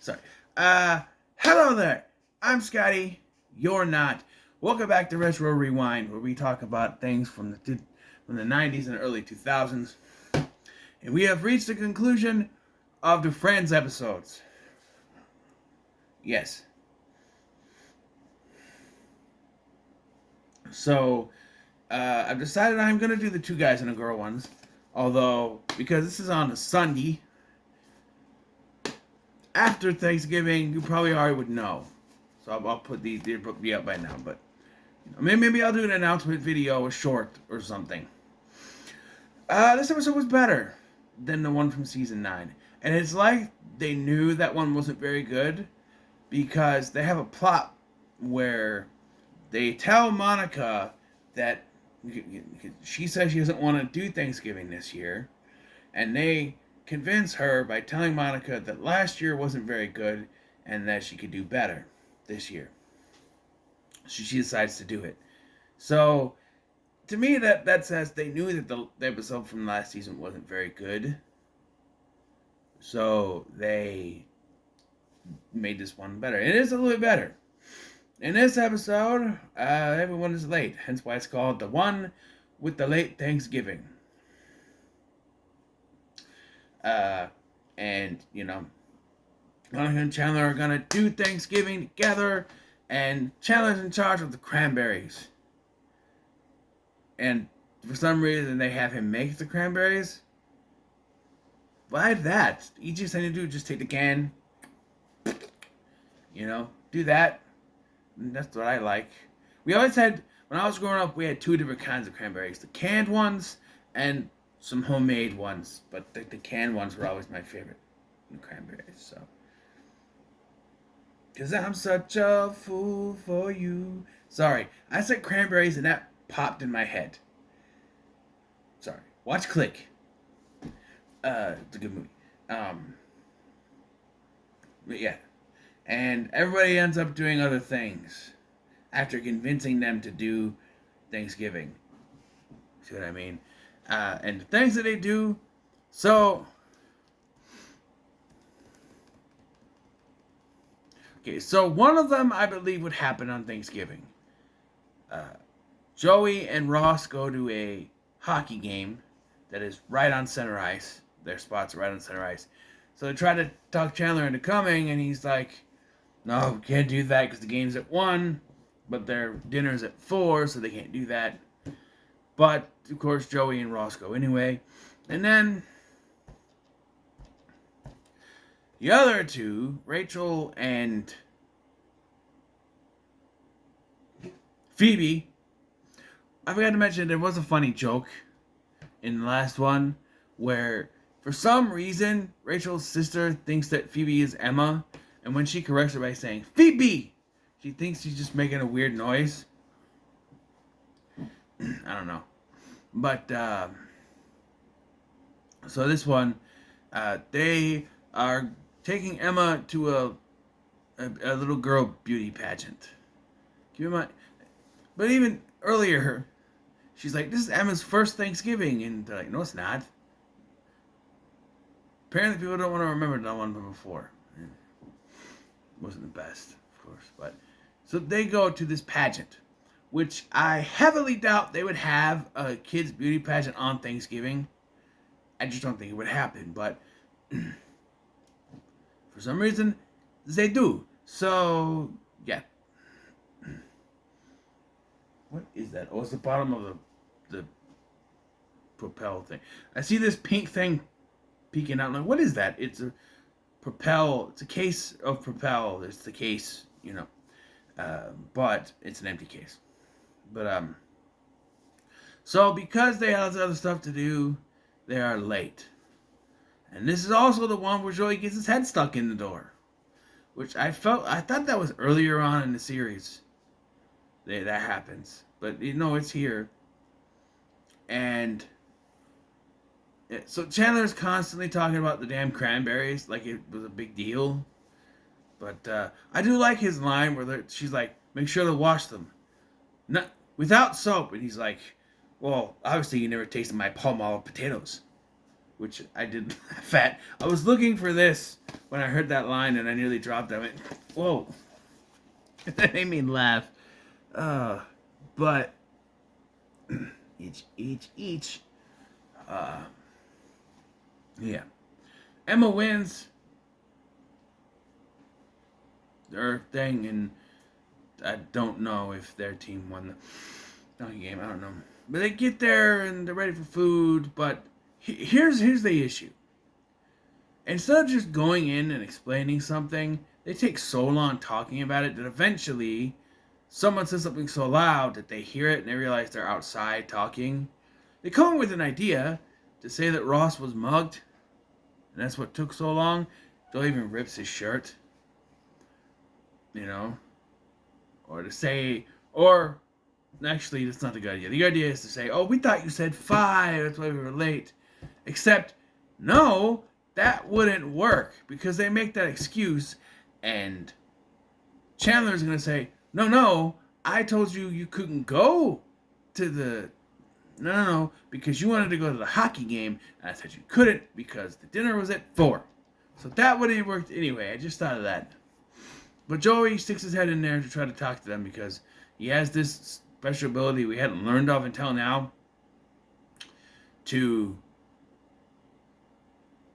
Sorry. Hello there. I'm Scotty. You're not. Welcome back to Retro Rewind, where we talk about things from the 90s and early 2000s. And we have reached the conclusion of the Friends episodes. Yes. So, I've decided I'm going to do the two guys and a girl ones. Although, because this is on a Sunday, after Thanksgiving, you probably already would know. So I'll put these, they'll be up by now. But maybe I'll do an announcement video, a short or something. This episode was better than the one from season 9. And it's like they knew that one wasn't very good, because they have a plot where they tell Monica that she says she doesn't want to do Thanksgiving this year, and they convince her by telling Monica that last year wasn't very good and that she could do better this year. So she decides to do it. So to me, that says they knew that the episode from last season wasn't very good, so they made this one better. It is a little bit better. In this episode, everyone is late, hence why it's called The One with the Late Thanksgiving. And, Monica and Chandler are gonna do Thanksgiving together, and Chandler's in charge of the cranberries. And for some reason, they have him make the cranberries. Why that? Easiest thing to do is just take the can, do that. That's what I like. We always had, when I was growing up, we had two different kinds of cranberries. The canned ones and some homemade ones. But the canned ones were always my favorite cranberries. So, because I'm such a fool for you. Sorry, I said cranberries and that popped in my head. Sorry. Watch Click. It's a good movie. But yeah. And everybody ends up doing other things after convincing them to do Thanksgiving. See what I mean? And the things that they do. So, okay, so one of them I believe would happen on Thanksgiving. Joey and Ross go to a hockey game that is right on center ice. Their spots are right on center ice. So they try to talk Chandler into coming, and he's like, no, we can't do that because the game's at 1, but their dinner's at 4, so they can't do that. But, of course, Joey and Ross go anyway. And then the other two, Rachel and Phoebe, I forgot to mention there was a funny joke in the last one where, for some reason, Rachel's sister thinks that Phoebe is Emma. And when she corrects her by saying, Phoebe, she thinks she's just making a weird noise. I don't know. But, so this one, they are taking Emma to a little girl beauty pageant. Keep in mind, but even earlier, she's like, this is Emma's first Thanksgiving. And they're like, no, it's not. Apparently people don't want to remember the one from before. Wasn't the best, of course, but so they go to this pageant, which I heavily doubt they would have a kids' beauty pageant on Thanksgiving. I just don't think it would happen, but for some reason they do. So yeah, what is that? Oh, it's the bottom of the propel thing. I see this pink thing peeking out. I'm like, what is that? It's a Propel, it's a case of Propel. There's the case, but it's an empty case. But, so because they have other stuff to do, they are late. And this is also the one where Joey gets his head stuck in the door, which I thought that was earlier on in the series that happens. But, it's here. And so Chandler's constantly talking about the damn cranberries like it was a big deal. But I do like his line where she's like, make sure to wash them. Not without soap. And he's like, well, obviously you never tasted my Palmolive potatoes. which I did laugh at. I was looking for this when I heard that line, and I nearly dropped it. I went, whoa. That made me laugh. But each. Yeah. Emma wins their thing, and I don't know if their team won the game. I don't know. But they get there, and they're ready for food, but here's the issue. Instead of just going in and explaining something, they take so long talking about it that eventually someone says something so loud that they hear it and they realize they're outside talking. They come up with an idea to say that Ross was mugged, and that's what took so long. Bill even rips his shirt. You know? Or to say, or actually, that's not the good idea. The idea is to say, oh, we thought you said 5, that's why we were late. Except, no, that wouldn't work, because they make that excuse, and Chandler's going to say, no, I told you you couldn't go to the... No, because you wanted to go to the hockey game, and I said you couldn't because the dinner was at 4. So that wouldn't have worked anyway. I just thought of that. But Joey sticks his head in there to try to talk to them because he has this special ability we hadn't learned of until now to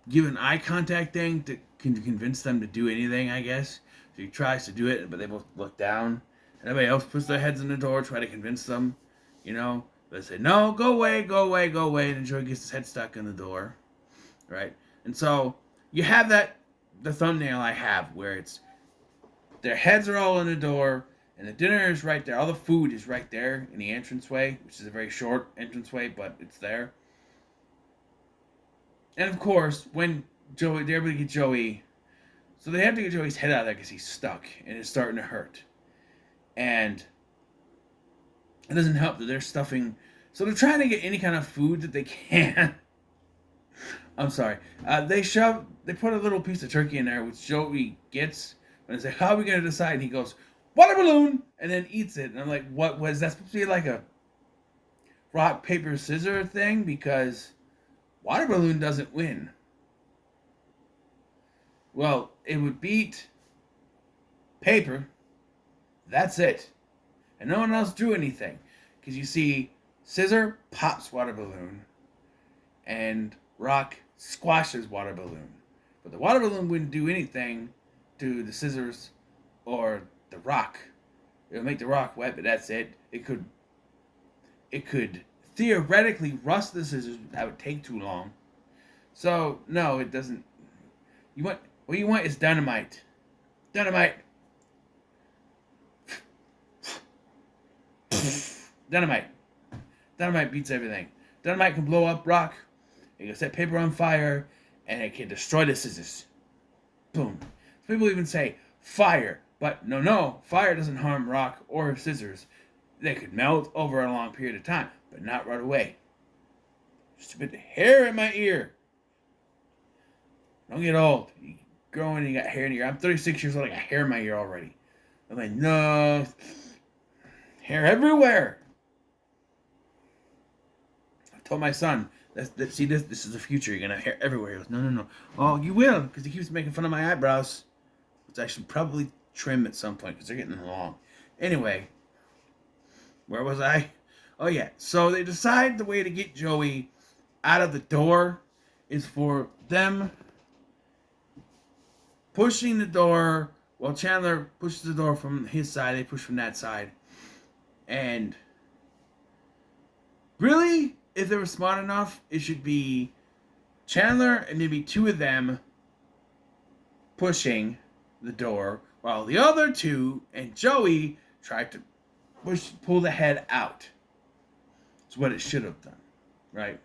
give an eye contact thing to convince them to do anything, I guess. So he tries to do it, but they both look down. And everybody else puts their heads in the door, try to convince them, you know. But they say, no, go away. And then Joey gets his head stuck in the door, right? And so you have the thumbnail I have, where it's their heads are all in the door, and the dinner is right there. All the food is right there in the entranceway, which is a very short entranceway, but it's there. And of course, when they're able to get Joey, so they have to get Joey's head out of there because he's stuck, and it's starting to hurt. And it doesn't help that they're stuffing. So they're trying to get any kind of food that they can. I'm sorry. They put a little piece of turkey in there, which Joey gets. And they say, how are we going to decide? And he goes, water balloon! And then eats it. And I'm like, what was that supposed to be like a rock, paper, scissors thing? Because water balloon doesn't win. Well, it would beat paper. That's it. And no one else drew anything. Because you see, scissor pops water balloon. And rock squashes water balloon. But the water balloon wouldn't do anything to the scissors or the rock. It would make the rock wet, but that's it. It could theoretically rust the scissors. That would take too long. So, no, it doesn't. What you want is dynamite. Dynamite. Dynamite beats everything. Dynamite can blow up rock. It can set paper on fire, and it can destroy the scissors. Boom. Some people even say fire, but no, fire doesn't harm rock or scissors. They could melt over a long period of time, but not right away. Stupid hair in my ear. Don't get old. You grow and you got hair in your ear. I'm 36 years old. I got hair in my ear already. I'm like, no. Hair everywhere. I told my son, see this is the future. You're going to have hair everywhere. He goes, no. Oh, you will, because he keeps making fun of my eyebrows. Which I should probably trim at some point, because they're getting long. Anyway, where was I? Oh, yeah. So they decide the way to get Joey out of the door is for them pushing the door. Well, Chandler pushes the door from his side. They push from that side. And really, if they were smart enough, it should be Chandler and maybe 2 of them pushing the door, while the other 2 and Joey tried to pull the head out. That's what it should have done, right?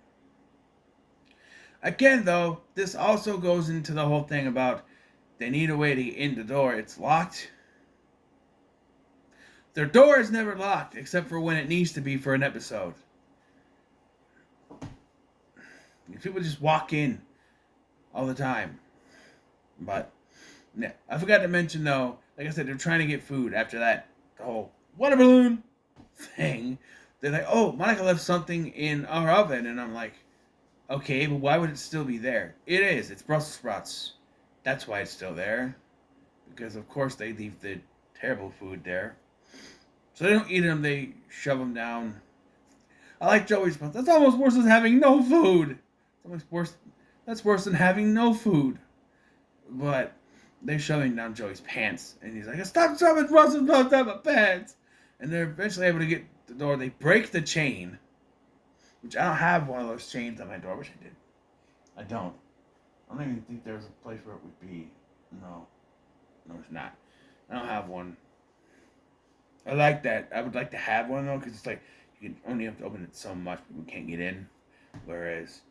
Again, though, this also goes into the whole thing about they need a way to get in the door. It's locked. Their door is never locked, except for when it needs to be for an episode. People just walk in all the time. But, yeah. I forgot to mention, though, like I said, they're trying to get food after that. The whole water balloon thing. They're like, oh, Monica left something in our oven. And I'm like, Okay, but why would it still be there? It is. It's Brussels sprouts. That's why it's still there. Because, of course, they leave the terrible food there. So they don't eat them, they shove them down. I like Joey's response. That's almost worse than having no food. It's almost worse. That's worse than having no food. But they're shoving down Joey's pants. And he's like, stop shoving Brussels sprouts down my pants. And they're eventually able to get the door. They break the chain. Which I don't have one of those chains on my door. I wish I did. I don't. I don't even think there's a place where it would be. No. No, it's not. I don't have one. I like that. I would like to have one, though, because it's like you can only have to open it so much, people can't get in. Whereas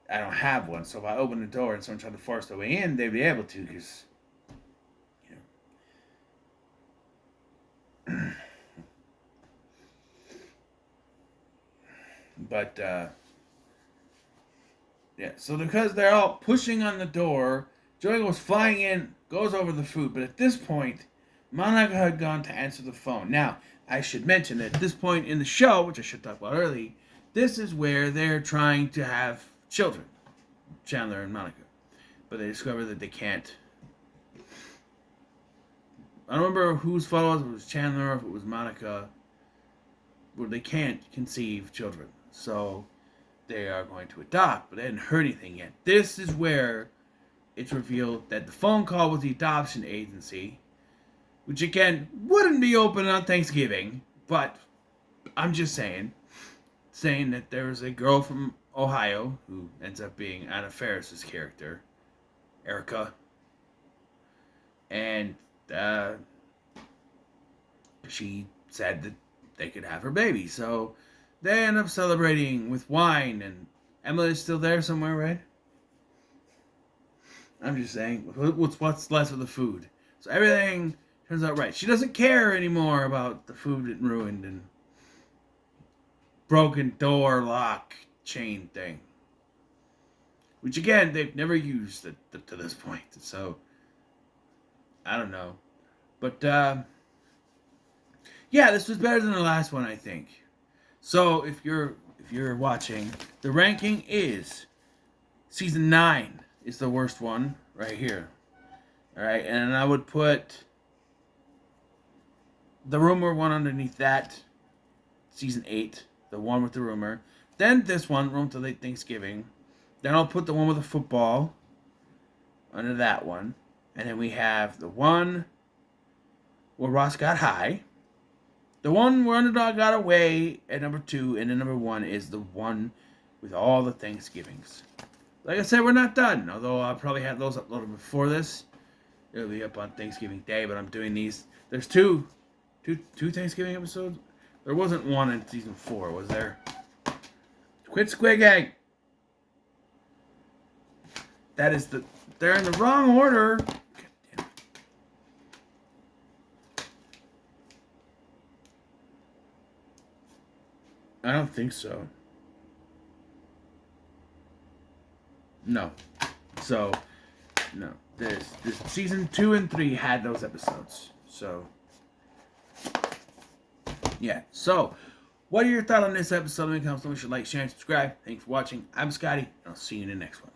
I don't have one. So if I open the door and someone tried to force their way in, they'd be able to, because, you know. But, yeah, so because they're all pushing on the door, Joey goes flying in, goes over the food. But at this point, Monica had gone to answer the phone. Now, I should mention that at this point in the show, which I should talk about early, this is where they're trying to have children, Chandler and Monica. But they discover that they can't. I don't remember whose fault it was, if it was Chandler or if it was Monica, where they can't conceive children. So they are going to adopt, but they hadn't heard anything yet. This is where it's revealed that the phone call was the adoption agency, which again wouldn't be open on Thanksgiving, but I'm just saying that there was a girl from Ohio who ends up being Anna Faris's character, Erica, and she said that they could have her baby, so they end up celebrating with wine, and Emily's still there somewhere, right? I'm just saying, what's left of the food? So everything turns out right. She doesn't care anymore about the food getting ruined and broken door lock chain thing. Which again, they've never used to this point. So, I don't know. But, yeah, this was better than the last one, I think. So, if you're watching, the ranking is season 9 is the worst one right here. Alright, and I would put the rumor one underneath that, season 8, the one with the rumor. Then this one, Room to Late Thanksgiving. Then I'll put the one with the football under that one. And then we have the one where Ross got high. The one where Underdog got away at number 2. And then number 1 is the one with all the Thanksgivings. Like I said, we're not done. Although I'll probably have those uploaded before this. It'll be up on Thanksgiving Day. But I'm doing these. There's two Thanksgiving episodes. There wasn't one in season 4, was there? Quit squigging! That is they're in the wrong order. I don't think so. No. So, no. This season 2 and 3 had those episodes. So, yeah. So, what are your thoughts on this episode? Leave comments. Don't forget to like, share, and subscribe. Thanks for watching. I'm Scotty, and I'll see you in the next one.